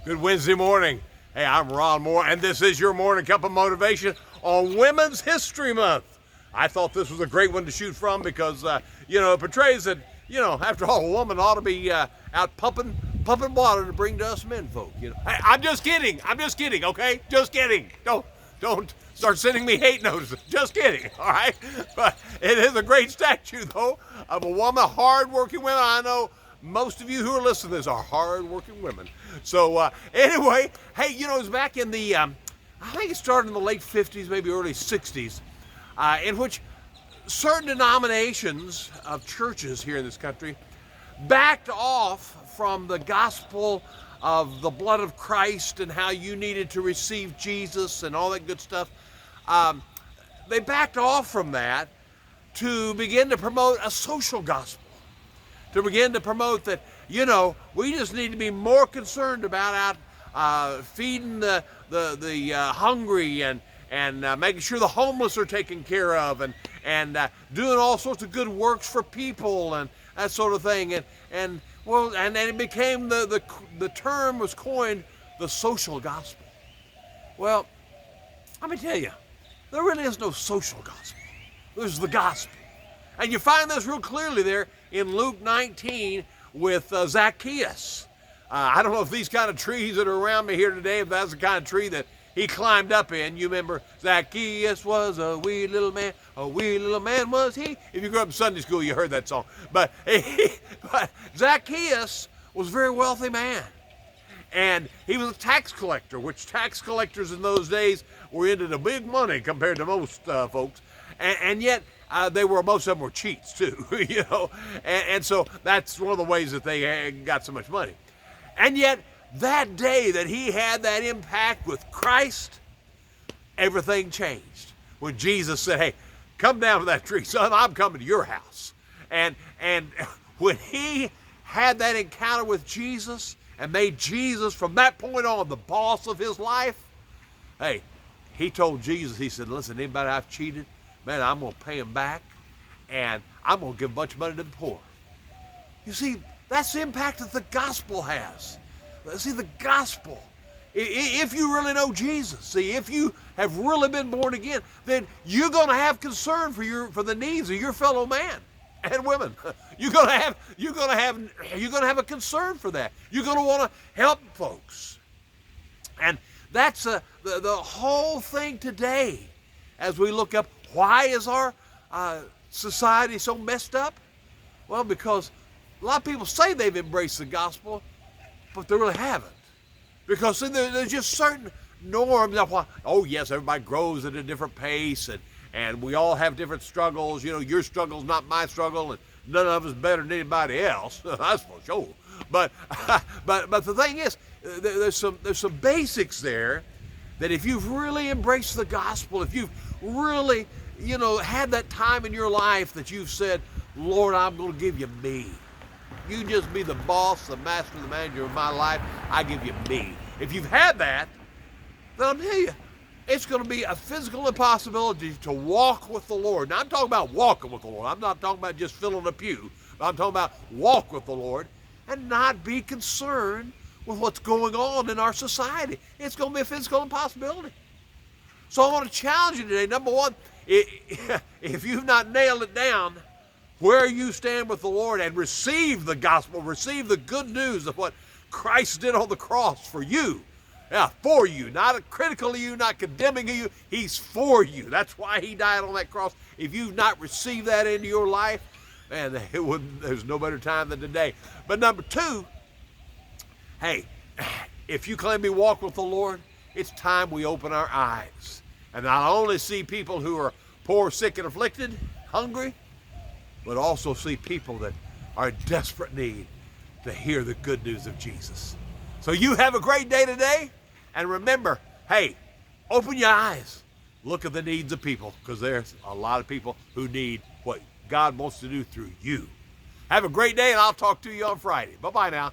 Good Wednesday morning. Hey, I'm Ron Moore, and this is your morning cup of motivation on Women's History Month. I thought this was a great one to shoot from because, it portrays that, after all, a woman ought to be out pumping water to bring to us men folk. Hey, I'm just kidding, okay? Just kidding. Don't start sending me hate notices. Just kidding, all right? But it is a great statue, though, of a woman, hard-working women. I know most of you who are listening to this are hard-working women. So anyway, hey, it was back in the, I think it started in the late 50s, maybe early 60s, in which certain denominations of churches here in this country backed off from the gospel of the blood of Christ and how you needed to receive Jesus and all that good stuff. They backed off from that to begin to promote a social gospel, to begin to promote that, we just need to be more concerned about feeding the hungry and making sure the homeless are taken care of and doing all sorts of good works for people and that sort of thing. And it became the term was coined the social gospel. Well, let me tell you, there really is no social gospel. There's the gospel. And you find this real clearly there in Luke 19 with Zacchaeus. I don't know if these kind of trees that are around me here today, if that's the kind of tree that he climbed up in. You remember Zacchaeus was a wee little man was he. If you grew up in Sunday school, you heard that song. But Zacchaeus was a very wealthy man. And he was a tax collector, which tax collectors in those days were into the big money compared to most folks. And yet, most of them were cheats too, and so that's one of the ways that they got so much money. And yet, that day that he had that impact with Christ, everything changed. When Jesus said, "Hey, come down from that tree, son, I'm coming to your house." And when he had that encounter with Jesus and made Jesus from that point on the boss of his life, hey, he told Jesus, he said, "Listen, anybody I've cheated, man, I'm going to pay him back, and I'm going to give a bunch of money to the poor." You see, that's the impact that the gospel has. See, the gospel, if you really know Jesus, see, if you have really been born again, then you're going to have concern for the needs of your fellow man and women. You're going to have a concern for that. You're going to want to help folks. And that's the whole thing today as we look up. Why is our society so messed up? Well, because a lot of people say they've embraced the gospel, but they really haven't. Because there's just certain norms of why, oh yes, everybody grows at a different pace and we all have different struggles. Your struggle's not my struggle and none of us better than anybody else. That's for sure. But the thing is, there's some basics there that if you've really embraced the gospel, if you've really had that time in your life that you've said, "Lord, I'm going to give you me. You just be the boss, the master, the manager of my life. I give you me." If you've had that, then I'll tell you, it's going to be a physical impossibility to walk with the Lord. Now, I'm talking about walking with the Lord. I'm not talking about just filling a pew. I'm talking about walk with the Lord and not be concerned with what's going on in our society. It's going to be a physical impossibility. So I want to challenge you today. Number one, if you've not nailed it down, where you stand with the Lord and receive the gospel, receive the good news of what Christ did on the cross for you. Yeah, for you, not critical of you, not condemning of you. He's for you. That's why he died on that cross. If you've not received that into your life, man, there's no better time than today. But number two, hey, if you claim to walk with the Lord, it's time we open our eyes and not only see people who are poor, sick, and afflicted, hungry, but also see people that are in desperate need to hear the good news of Jesus. So you have a great day today, and remember, hey, open your eyes. Look at the needs of people, because there's a lot of people who need what God wants to do through you. Have a great day, and I'll talk to you on Friday. Bye-bye now.